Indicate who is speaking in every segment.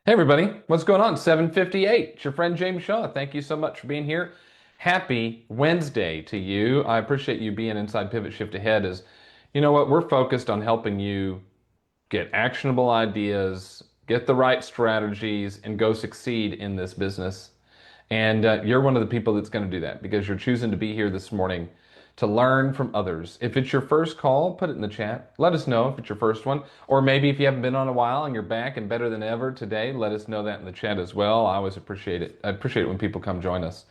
Speaker 1: Hey everybody, what's going on? 7:58. It's your friend James Shaw. Thank you so much for being here. Happy Wednesday to you. I appreciate you being inside Pivot Shift Ahead as you know what, we're focused on helping you get actionable ideas, get the right strategies, and go succeed in this business. And you're one of the people that's going to do that because you're choosing to be here this morning to learn from others. If it's your first call, put it in the chat. Let us know if it's your first one. Or maybe if you haven't been on a while and you're back and better than ever today, let us know that in the chat as well. I always appreciate it. I appreciate it when people come join us.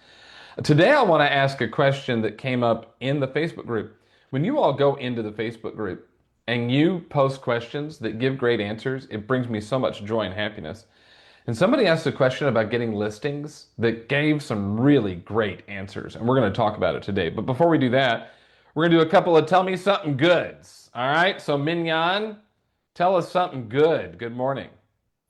Speaker 1: Today, I want to ask a question that came up in the Facebook group. When you all go into the Facebook group and you post questions that give great answers, it brings me so much joy and happiness. And somebody asked a question about getting listings that gave some really great answers. And we're going to talk about it today. But before we do that, we're going to do a couple of tell me something goods. All right. So, Mignon, tell us something good. Good morning.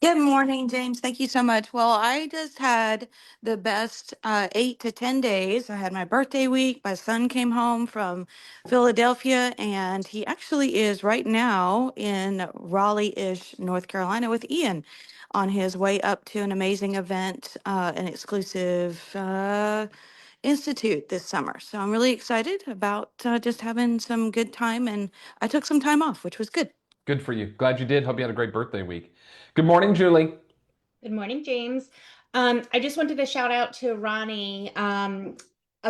Speaker 2: Good morning, James. Thank you so much. Well, I just had the best 8 to 10 days. I had my birthday week. My son came home from Philadelphia, and he actually is right now in Raleigh-ish, North Carolina, with Ian on his way up to an amazing event, an exclusive institute this summer. So I'm really excited about just having some good time, and I took some time off, which was good.
Speaker 1: Good for you. Glad you did. Hope you had a great birthday week. Good morning, Julie.
Speaker 3: Good morning, James. I just wanted to shout out to Ronnie. I'm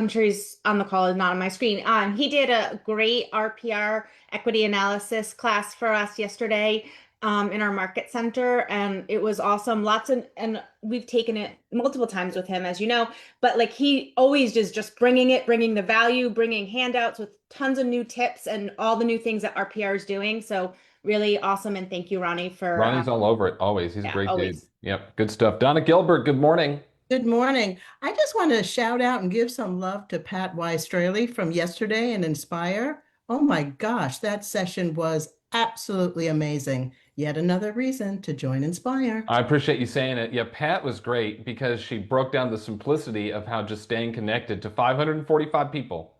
Speaker 3: sure he's on the call and not on my screen. He did a great RPR equity analysis class for us yesterday in our market center, and it was awesome. And we've taken it multiple times with him, as you know, but like he always is just bringing the value, bringing handouts with tons of new tips and all the new things that RPR is doing. So really awesome. And thank you, Ronnie, for
Speaker 1: Ronnie's all over it always. He's a
Speaker 3: yeah,
Speaker 1: great dude.
Speaker 3: always.
Speaker 1: Yep. Good stuff. Donna Gilbert, good morning.
Speaker 4: Good morning. I just want to shout out and give some love to Pat Weistraley from yesterday and Inspire. Oh my gosh, that session was absolutely amazing. Yet another reason to join Inspire.
Speaker 1: I appreciate you saying it. Yeah, Pat was great because she broke down the simplicity of how just staying connected to 545 people.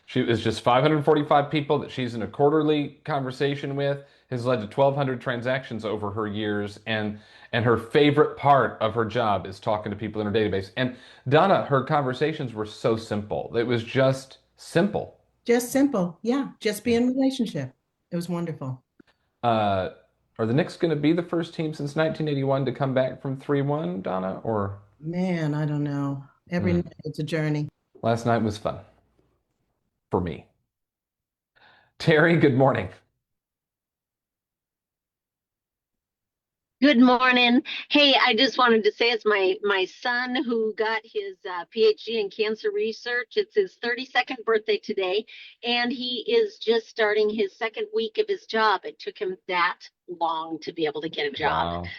Speaker 1: She was just 545 people that she's in a quarterly conversation with, has led to 1,200 transactions over her years, and her favorite part of her job is talking to people in her database. And Donna, her conversations were so simple. It was just simple.
Speaker 4: Just simple. Yeah, just be in relationship. It was wonderful.
Speaker 1: Uh, are the Knicks going to be the first team since 1981 to come back from 3-1, Donna? Or
Speaker 4: Man, I don't know. Every night it's a journey.
Speaker 1: last night was fun for me. Terry, good morning.
Speaker 5: Good morning. Hey, I just wanted to say it's my son who got his PhD in cancer research. It's his 32nd birthday today, and he is just starting his second week of his job. It took him that long to be able to get a job.
Speaker 1: Wow.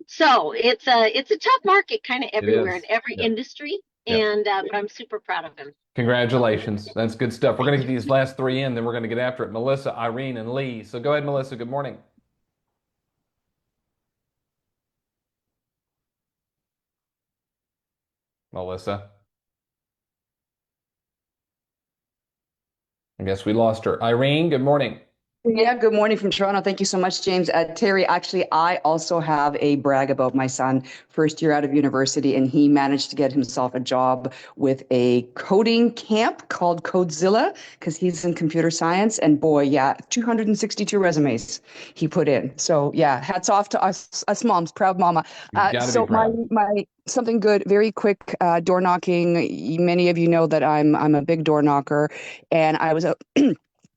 Speaker 5: So it's a tough market kind of everywhere in
Speaker 1: is.
Speaker 5: every
Speaker 1: Yep.
Speaker 5: industry,
Speaker 1: Yep.
Speaker 5: and but I'm super proud of him.
Speaker 1: Congratulations. That's good stuff. We're going to get these last three in, then we're going to get after it. Melissa, Irene, and Lee. So go ahead, Melissa. Good morning. Melissa. I guess we lost her. Irene, good morning.
Speaker 6: Yeah, good morning from Toronto. Thank you so much, James. Terry, actually, I also have a brag about my son, first year out of university, and he managed to get himself a job with a coding camp called Codezilla because he's in computer science. And boy, yeah, 262 resumes he put in. So yeah, hats off to us moms, proud mama.
Speaker 1: You gotta
Speaker 6: So
Speaker 1: be proud.
Speaker 6: my something good, very quick door knocking. Many of you know that I'm a big door knocker, and I was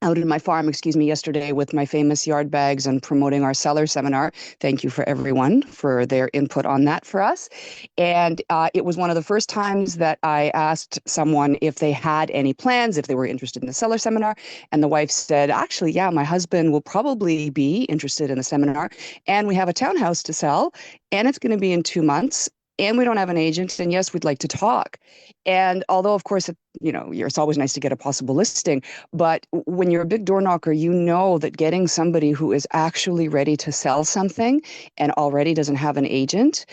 Speaker 6: out in my farm, yesterday with my famous yard bags and promoting our seller seminar. Thank you for everyone for their input on that for us. And it was one of the first times that I asked someone if they had any plans, if they were interested in the seller seminar. And the wife said, actually, yeah, my husband will probably be interested in the seminar. And we have a townhouse to sell, and it's going to be in 2 months. And we don't have an agent. And yes, we'd like to talk. And although, of course, it's always nice to get a possible listing. But when you're a big door knocker, you know that getting somebody who is actually ready to sell something and already doesn't have an agent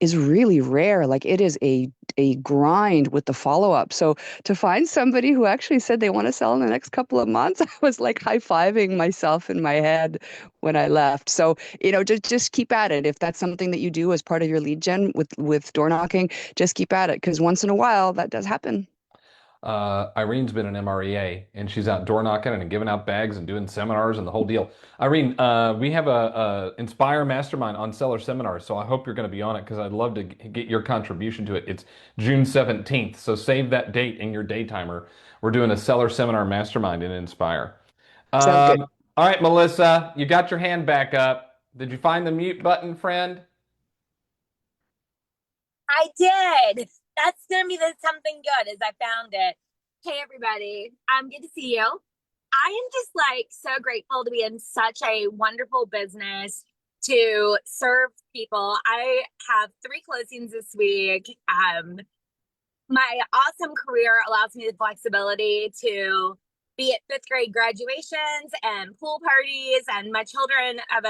Speaker 6: is really rare. Like it is a grind with the follow-up. So to find somebody who actually said they want to sell in the next couple of months, I was like high-fiving myself in my head when I left. So, just keep at it. If that's something that you do as part of your lead gen with door knocking, just keep at it, because once in a while that does happen.
Speaker 1: Irene's been an MREA and she's out door knocking and giving out bags and doing seminars and the whole deal. Irene, we have a Inspire Mastermind on seller seminars, so I hope you're going to be on it because I'd love to get your contribution to it. It's June 17th, so save that date in your day timer. We're doing a seller seminar mastermind in Inspire.
Speaker 6: Sounds good.
Speaker 1: All right, Melissa, you got your hand back up. Did you find the mute button, friend?
Speaker 7: I did. That's gonna be something good, as I found it. Hey everybody, good to see you. I am just like so grateful to be in such a wonderful business to serve people. I have 3 closings this week. My awesome career allows me the flexibility to be at 5th grade graduations and pool parties, and my children have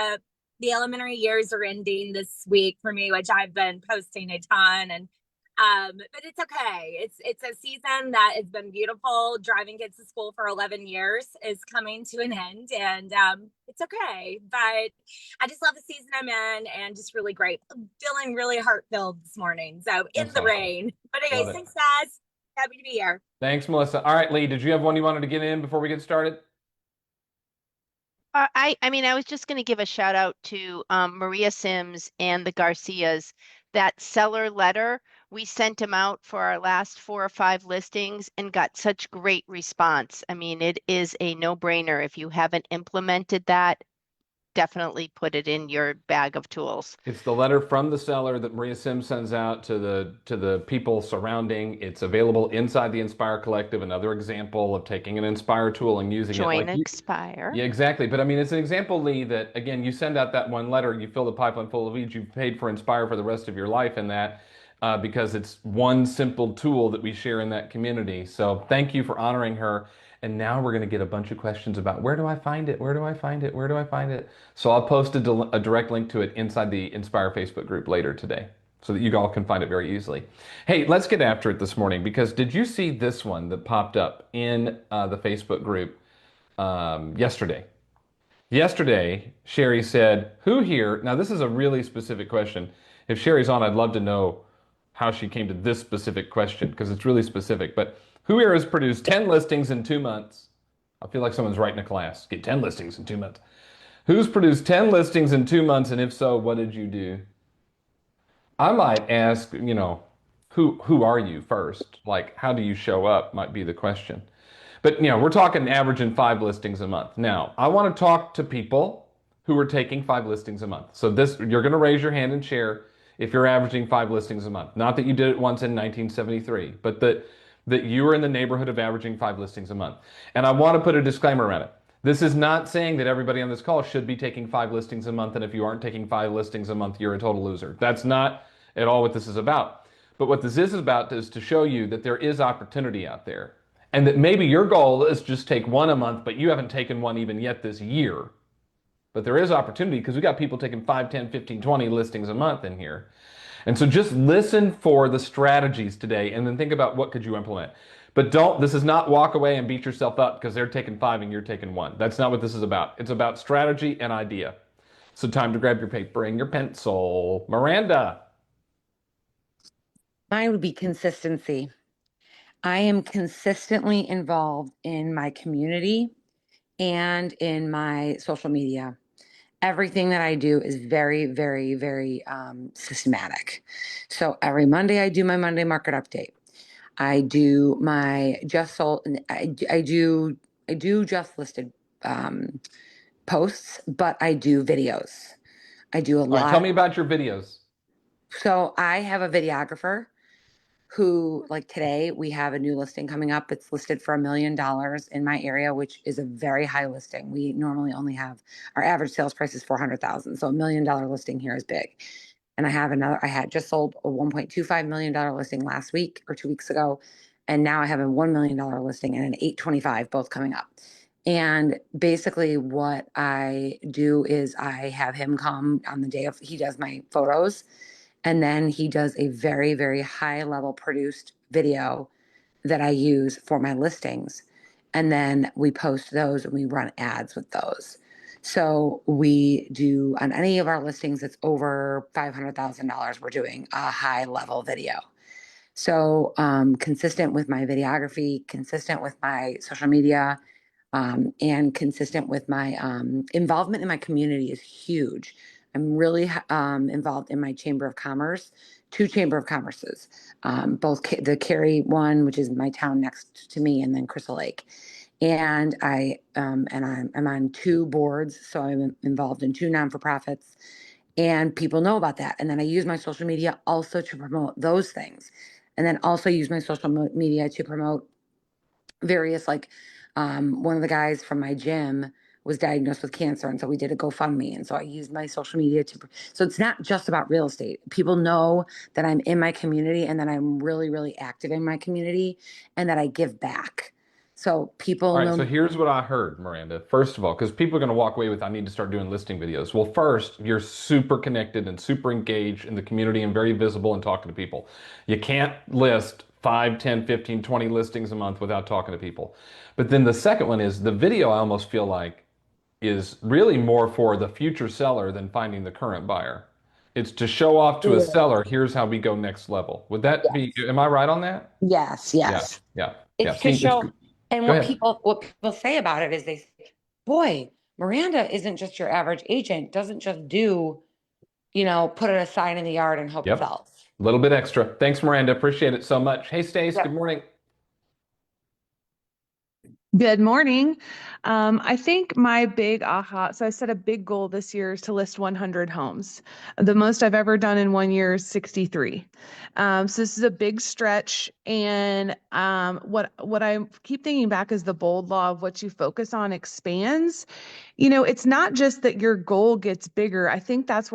Speaker 7: the elementary years are ending this week for me, which I've been posting a ton. And but it's okay. It's a season that has been beautiful. Driving kids to school for 11 years is coming to an end, and it's okay. But I just love the season I'm in, and just really great. I'm feeling really heart-filled this morning. So in
Speaker 1: That's
Speaker 7: the
Speaker 1: awesome.
Speaker 7: rain. But anyways,
Speaker 1: Love it.
Speaker 7: thanks, guys. Happy to be here.
Speaker 1: Thanks, Melissa. All right, Lee, did you have one you wanted to get in before we get started?
Speaker 8: I was just going to give a shout out to Maria Sims and the Garcias. That seller letter, we sent them out for our last 4 or 5 listings and got such great response. I mean, it is a no-brainer. If you haven't implemented that, definitely put it in your bag of tools.
Speaker 1: It's the letter from the seller that Maria Sims sends out to the people surrounding. It's available inside the Inspire Collective. Another example of taking an Inspire tool and using
Speaker 8: Join
Speaker 1: it. Like
Speaker 8: Expire.
Speaker 1: Yeah, exactly. But I mean, it's an example, Lee, that again, you send out that one letter, you fill the pipeline full of leads, you've paid for Inspire for the rest of your life in that, because it's one simple tool that we share in that community. So thank you for honoring her. And now we're going to get a bunch of questions about where do I find it? Where do I find it? Where do I find it? So I'll post a direct link to it inside the Inspire Facebook group later today so that you all can find it very easily. Hey, let's get after it this morning, because did you see this one that popped up in the Facebook group yesterday? Yesterday, Sherry said, who here, now this is a really specific question. If Sherry's on, I'd love to know how she came to this specific question, because it's really specific. But who here has produced 10 listings in 2 months? I feel like someone's writing a class. Get 10 listings in 2 months. Who's produced 10 listings in 2 months? And if so, what did you do? I might ask, who are you first? Like, how do you show up might be the question. But, we're talking averaging 5 listings a month. Now, I want to talk to people who are taking 5 listings a month. So you're going to raise your hand and share if you're averaging 5 listings a month. Not that you did it once in 1973, but that you are in the neighborhood of averaging 5 listings a month. And I want to put a disclaimer around it. This is not saying that everybody on this call should be taking 5 listings a month, and if you aren't taking 5 listings a month, you're a total loser. That's not at all what this is about. But what this is about is to show you that there is opportunity out there, and that maybe your goal is just take 1 a month, but you haven't taken 1 even yet this year. But there is opportunity because we got people taking 5, 10, 15, 20 listings a month in here. And so just listen for the strategies today and then think about what could you implement. But this is not walk away and beat yourself up because they're taking 5 and you're taking 1. That's not what this is about. It's about strategy and idea. So time to grab your paper and your pencil. Miranda.
Speaker 9: Mine would be consistency. I am consistently involved in my community and in my social media. Everything that I do is very, very, very systematic. So every Monday I do my Monday market update. I do my just sold. I do just listed posts, but I do videos. I do a
Speaker 1: All right,
Speaker 9: lot.
Speaker 1: tell me about your videos.
Speaker 9: So I have a videographer who, like today, we have a new listing coming up. It's listed for $1 million in my area, which is a very high listing. We normally only have, our average sales price is $400,000. So $1 million listing here is big. And I had just sold a $1.25 million listing last week or 2 weeks ago. And now I have a $1 million listing and an 825 both coming up. And basically what I do is I have him come on the day of, he does my photos, and then he does a very, very high level produced video that I use for my listings. And then we post those and we run ads with those. So we do on any of our listings that's over $500,000, we're doing a high level video. So consistent with my videography, consistent with my social media, and consistent with my involvement in my community is huge. I'm really involved in my Chamber of Commerce, two Chamber of Commerces, both the Cary one, which is my town next to me, and then Crystal Lake. And I'm on two boards, so I'm involved in two non-for-profits, and people know about that. And then I use my social media also to promote those things, and then also use my social media to promote various one of the guys from my gym was diagnosed with cancer, and so we did a GoFundMe, and so I used my social media so it's not just about real estate. People know that I'm in my community and that I'm really, really active in my community and that I give back. So people
Speaker 1: All right,
Speaker 9: know.
Speaker 1: so here's what I heard, Miranda. First of all, because people are going to walk away with, I need to start doing listing videos. Well, first, you're super connected and super engaged in the community and very visible and talking to people. You can't list 5, 10, 15, 20 listings a month without talking to people. But then the second one is the video, I almost feel like, is really more for the future seller than finding the current buyer. It's to show off to a seller, here's how we go next level. Would that be, am I right on that?
Speaker 9: Yes,
Speaker 1: Yeah,
Speaker 9: yes.
Speaker 1: yeah, yeah.
Speaker 9: It's to
Speaker 1: See, it's,
Speaker 9: show, and
Speaker 1: go
Speaker 9: what
Speaker 1: ahead.
Speaker 9: people say about it is they say, boy, Miranda isn't just your average agent, doesn't just do, put a sign in the yard and hope it
Speaker 1: Yep.
Speaker 9: sells.
Speaker 1: A little bit extra. Thanks, Miranda. Appreciate it so much. Hey, Stace,
Speaker 9: Yep.
Speaker 1: good morning.
Speaker 10: Good morning. I think my big aha, so I set a big goal this year is to list 100 homes. The most I've ever done in 1 year is 63. So this is a big stretch. And what I keep thinking back is the bold law of what you focus on expands. It's not just that your goal gets bigger. I think that's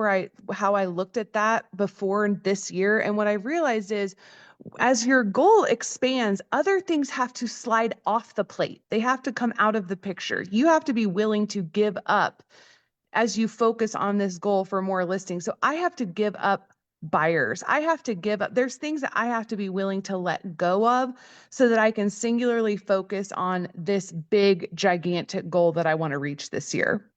Speaker 10: how I looked at that before this year. And what I realized is, as your goal expands, other things have to slide off the plate. They have to come out of the picture. You have to be willing to give up as you focus on this goal for more listings. So I have to give up buyers. I have to give up. There's things that I have to be willing to let go of so that I can singularly focus on this big, gigantic goal that I want to reach this year.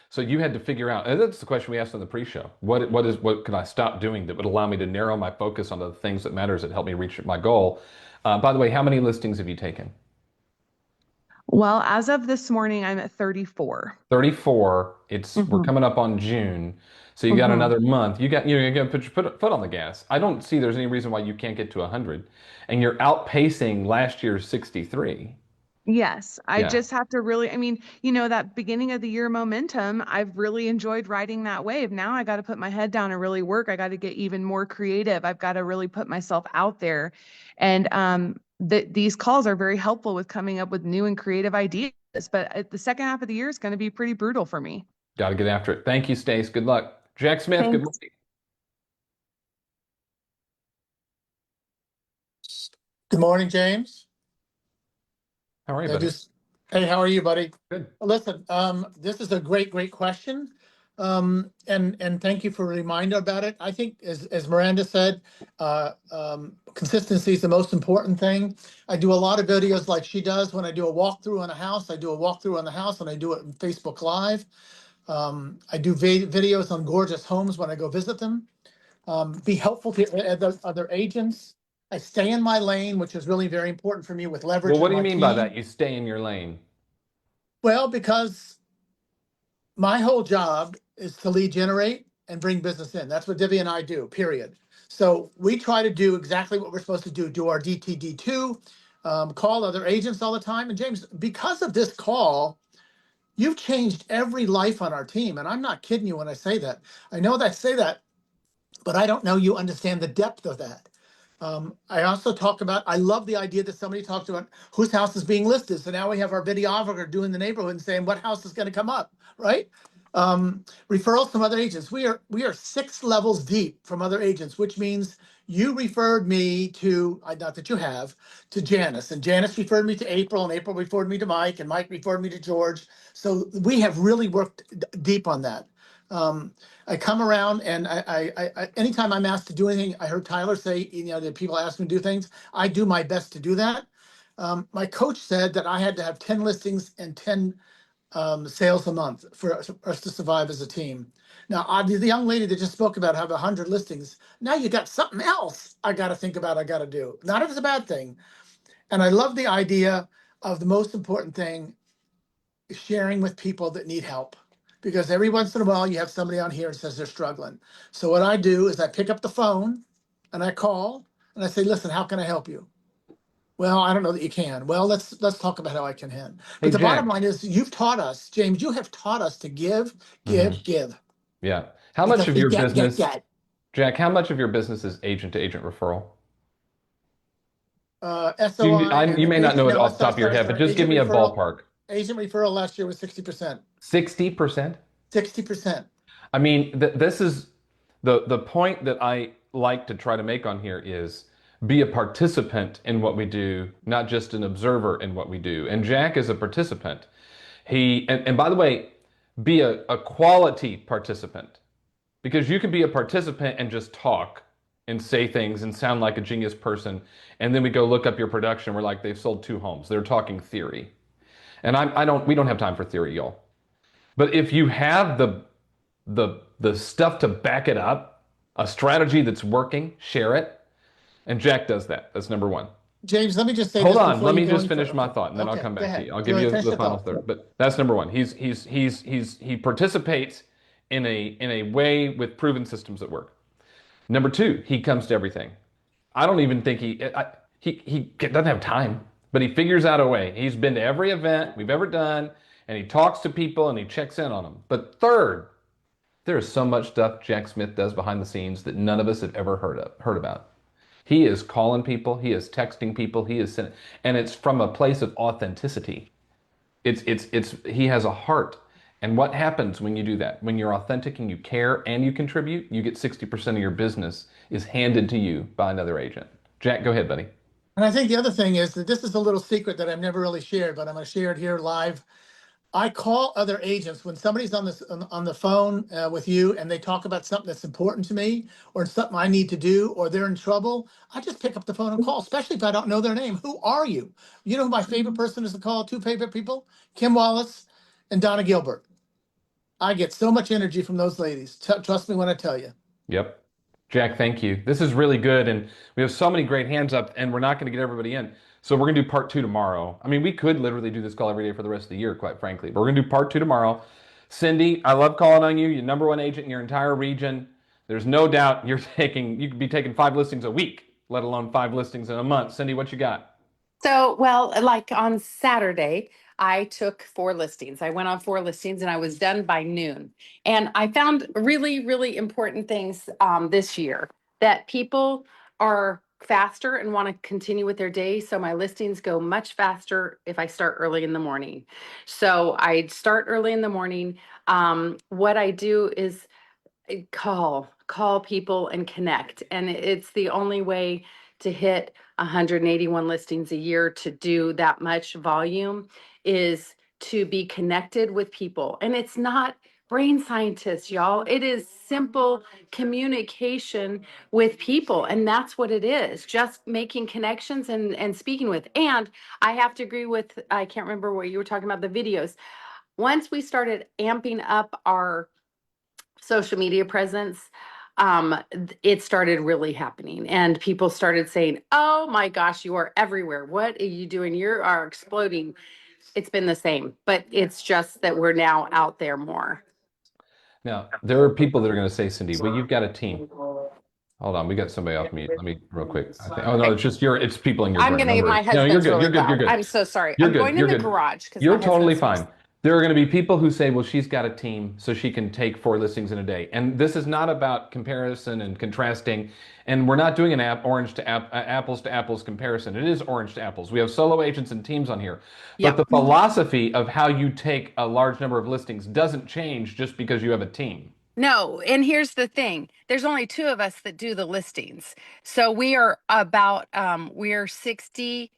Speaker 1: So you had to figure out, and that's the question we asked on the pre-show. What can I stop doing that would allow me to narrow my focus on the things that matters that help me reach my goal? By the way, how many listings have you taken?
Speaker 10: Well, as of this morning, I'm at 34.
Speaker 1: 34. We're
Speaker 10: Mhm.
Speaker 1: coming up on June. So you got another month. You got to put your foot on the gas. I don't see there's any reason why you can't get to 100. And you're outpacing last year's 63.
Speaker 10: Yes, I
Speaker 1: Yeah.
Speaker 10: just have to really, that beginning of the year momentum, I've really enjoyed riding that wave. Now I got to put my head down and really work. I got to get even more creative. I've got to really put myself out there. And these calls are very helpful with coming up with new and creative ideas. But the second half of the year is going to be pretty brutal for me.
Speaker 1: Got to get after it. Thank you, Stace. Good luck. Jack Smith, good
Speaker 10: Thanks.
Speaker 1: morning.
Speaker 11: Good morning, James.
Speaker 1: How are you, buddy?
Speaker 11: Hey, how are you, buddy?
Speaker 1: Good.
Speaker 11: Listen, this is a great question. And thank you for a reminder about it. I think as Miranda said, consistency is the most important thing. I do a lot of videos like she does. When I do a walkthrough on a house, I do a walkthrough on the house and I do it on Facebook Live. I do videos on gorgeous homes when I go visit them. Be helpful to other agents. I stay in my lane, which is really very important for me with leverage.
Speaker 1: Well, what do you
Speaker 11: my
Speaker 1: mean by
Speaker 11: team.
Speaker 1: that? You stay in your lane.
Speaker 11: Well, because my whole job is to lead generate and bring business in. That's what Divya and I do, period. So we try to do exactly what we're supposed to do our DTD2, call other agents all the time. And James, because of this call, you've changed every life on our team. And I'm not kidding you when I say that. I know that I say that, but I don't know you understand the depth of that. I also talk about, I love the idea that somebody talked about whose house is being listed. So now we have our videographer doing the neighborhood and saying what house is going to come up, right? Referrals from other agents. We are 6 levels deep from other agents, which means you referred me to, not that you have, to Janice, and Janice referred me to April, and April referred me to Mike, and Mike referred me to George. So we have really worked deep on that. I come around and anytime I'm asked to do anything, I heard Tyler say, that people ask me to do things. I do my best to do that. My coach said that I had to have 10 listings and 10 sales a month for us to survive as a team. Now, the young lady that just spoke about having 100 listings, now you got something else I got to think about, I got to do. Not as a bad thing. And I love the idea of the most important thing, sharing with people that need help. Because every once in a while you have somebody on here that says they're struggling. So what I do is I pick up the phone and I call and I say, listen, how can I help you? Well, I don't know that you can. Well, let's talk about how I can help. But
Speaker 1: Hey,
Speaker 11: the bottom
Speaker 1: Jack.
Speaker 11: line is you've taught us, James, you have taught us to give,
Speaker 1: Mhm.
Speaker 11: give.
Speaker 1: Yeah. How much
Speaker 11: Because
Speaker 1: of
Speaker 11: we
Speaker 1: your business,
Speaker 11: get.
Speaker 1: Jack, how much of your business is agent to agent referral?
Speaker 11: SOI
Speaker 1: You
Speaker 11: and
Speaker 1: may not
Speaker 11: agent,
Speaker 1: know it
Speaker 11: no,
Speaker 1: off the top of your head, but just give
Speaker 11: agent
Speaker 1: me a
Speaker 11: referral.
Speaker 1: ballpark.
Speaker 11: Agent referral last year was 60%.
Speaker 1: 60%?
Speaker 11: 60%.
Speaker 1: I mean, this is the point that I like to try to make on here is be a participant in what we do, not just an observer in what we do. And Jack is a participant. And by the way, be a quality participant because you can be a participant and just talk and say things and sound like a genius person. And then we go look up your production. We're like, they've sold 2 homes. They're talking theory. And we don't have time for theory, y'all. But if you have the stuff to back it up, a strategy that's working, share it. And Jack does that. That's number one.
Speaker 11: James, let me just say
Speaker 1: Hold
Speaker 11: this
Speaker 1: on,
Speaker 11: before
Speaker 1: let
Speaker 11: you
Speaker 1: me
Speaker 11: go
Speaker 1: just
Speaker 11: any
Speaker 1: finish
Speaker 11: further.
Speaker 1: my
Speaker 11: Okay,
Speaker 1: thought, and then I'll
Speaker 11: okay,
Speaker 1: come
Speaker 11: go
Speaker 1: back to
Speaker 11: ahead.
Speaker 1: you. I'll
Speaker 11: Do
Speaker 1: give
Speaker 11: you want
Speaker 1: you
Speaker 11: to finish
Speaker 1: the
Speaker 11: your
Speaker 1: final
Speaker 11: thought?
Speaker 1: third. But that's number one. He participates in a way with proven systems that work. Number two, he comes to everything. I don't even think he doesn't have time, but he figures out a way. He's been to every event we've ever done, and he talks to people and he checks in on them. But third, there is so much stuff Jack Smith does behind the scenes that none of us have ever heard about. He is calling people, he is texting people, he is sending, and it's from a place of authenticity. It's he has a heart. And what happens when you do that? When you're authentic and you care and you contribute, you get 60% of your business is handed to you by another agent. Jack, go ahead, buddy.
Speaker 11: And I think the other thing is that this is a little secret that I've never really shared, but I'm going to share it here live. I call other agents when somebody's on the phone with you and they talk about something that's important to me or something I need to do or they're in trouble. I just pick up the phone and call, especially if I don't know their name. Who are you? You know who my favorite person is to call? 2 favorite people, Kim Wallace and Donna Gilbert. I get so much energy from those ladies. Trust me when I tell you.
Speaker 1: Yep. Jack, thank you. This is really good. And we have so many great hands up, and we're not going to get everybody in. So we're going to do part 2 tomorrow. I mean, we could literally do this call every day for the rest of the year, quite frankly. But we're going to do part 2 tomorrow. Cindy, I love calling on you. You're number one agent in your entire region. There's no doubt you could be taking 5 listings a week, let alone 5 listings in a month. Cindy, what you got?
Speaker 12: So, well, like on Saturday, I took 4 listings. I went on 4 listings and I was done by noon. And I found really, really important things this year that people are faster and want to continue with their day. So my listings go much faster if I start early in the morning. So I start early in the morning. What I do is call people and connect, and it's the only way to hit 181 listings a year. To do that much volume is to be connected with people, and it's not brain scientists, y'all. It is simple communication with people, and that's what it is, just making connections and speaking with. And I have to agree with, I can't remember what you were talking about, the videos. Once we started amping up our social media presence, it started really happening, and people started saying, oh my gosh, you are everywhere, what are you doing, you are exploding. It's been the same, but it's just that we're now out there more.
Speaker 1: Now, there are people that are going to say, Cindy, well, you've got a team. Hold on, we got somebody off mute. Let me real quick. Oh no, it's just it's people in your
Speaker 12: I'm
Speaker 1: brain.
Speaker 12: gonna
Speaker 1: No
Speaker 12: get my
Speaker 1: worries. No, you're
Speaker 12: husband's
Speaker 1: good.
Speaker 12: really
Speaker 1: You're good. You're
Speaker 12: loud.
Speaker 1: good.
Speaker 12: I'm so sorry.
Speaker 1: You're
Speaker 12: I'm
Speaker 1: good.
Speaker 12: going
Speaker 1: You're
Speaker 12: in the
Speaker 1: good.
Speaker 12: garage because my
Speaker 1: You're totally
Speaker 12: husband's
Speaker 1: fine. There are going to be people who say, well, she's got a team, so she can take 4 listings in a day. And this is not about comparison and contrasting. And we're not doing an apples to apples comparison. It is orange to apples. We have solo agents and teams on here. But
Speaker 12: Yep.
Speaker 1: the philosophy of how you take a large number of listings doesn't change just because you have a team.
Speaker 12: No, and here's the thing. There's only two of us that do the listings. So we are about we're 60%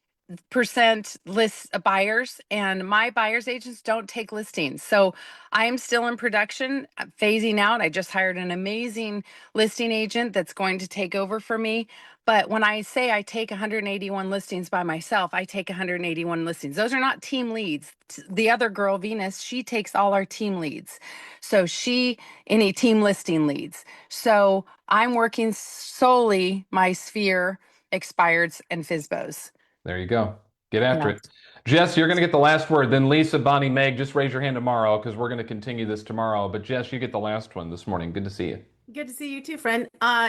Speaker 12: list buyers, and my buyers agents don't take listings. So I am still in production, phasing out. I just hired an amazing listing agent that's going to take over for me. But when I say I take 181 listings by myself, I take 181 listings. Those are not team leads. The other girl, Venus, she takes all our team leads. So any team listing leads. So I'm working solely my sphere, expireds, and FISBOs.
Speaker 1: There you go. Get after
Speaker 12: Yeah.
Speaker 1: it. Jess, you're going to get the last word. Then Lisa, Bonnie, Meg, just raise your hand tomorrow because we're going to continue this tomorrow. But Jess, you get the last one this morning. Good to see you.
Speaker 13: Good to see you too, friend.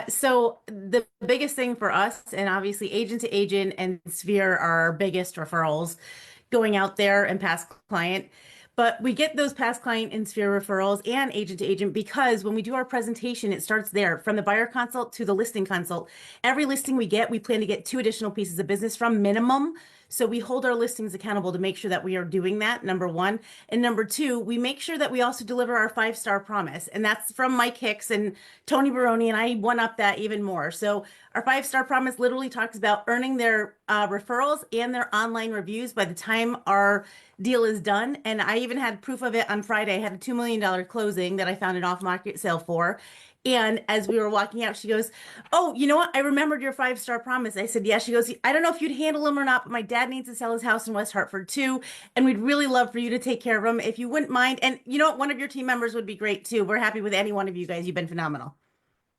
Speaker 13: So the biggest thing for us, and obviously agent to agent and Sphere are our biggest referrals going out there and past client. But we get those past client and Sphere referrals and agent to agent because when we do our presentation, it starts there from the buyer consult to the listing consult. Every listing we get, we plan to get 2 additional pieces of business from minimum. So we hold our listings accountable to make sure that we are doing that, number one. And number two, we make sure that we also deliver our 5-star promise. And that's from Mike Hicks and Tony Baroni, and I one up that even more. So our 5-star promise literally talks about earning their referrals and their online reviews by the time our deal is done. And I even had proof of it on Friday. I had a $2 million closing that I found an off-market sale for. And as we were walking out, she goes, "Oh, you know what? I remembered your 5-star promise." I said, "Yeah." She goes, "I don't know if you'd handle him or not, but my dad needs to sell his house in West Hartford too. And we'd really love for you to take care of him if you wouldn't mind. And you know what? One of your team members would be great too. We're happy with any one of you guys. You've been phenomenal."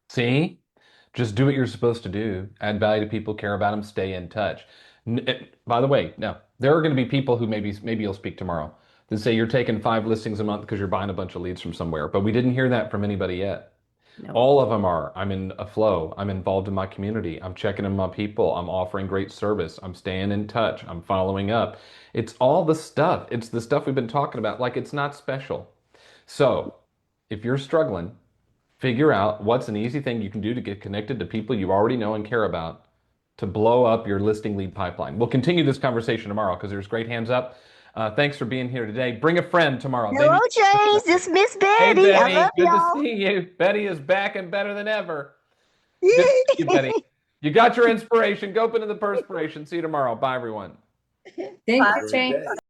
Speaker 1: See? Just do what you're supposed to do. Add value to people, care about them, stay in touch. By the way, now there are going to be people who maybe you'll speak tomorrow that say you're taking 5 listings a month because you're buying a bunch of leads from somewhere, but we didn't hear that from anybody yet.
Speaker 13: No.
Speaker 1: All of them are. I'm in a flow. I'm involved in my community. I'm checking on my people. I'm offering great service. I'm staying in touch. I'm following up. It's all the stuff. It's the stuff we've been talking about. Like it's not special. So if you're struggling, figure out what's an easy thing you can do to get connected to people you already know and care about to blow up your listing lead pipeline. We'll continue this conversation tomorrow because there's great hands up. Thanks for being here today. Bring a friend tomorrow.
Speaker 14: Hello, James. This is Miss
Speaker 1: Hey,
Speaker 14: Betty. I
Speaker 1: Betty.
Speaker 14: love
Speaker 1: Good
Speaker 14: y'all.
Speaker 1: to see you. Betty is back and better than ever. Good to see you, Betty. You got your inspiration. Go up into the perspiration. See you tomorrow. Bye, everyone.
Speaker 14: Thank you, James.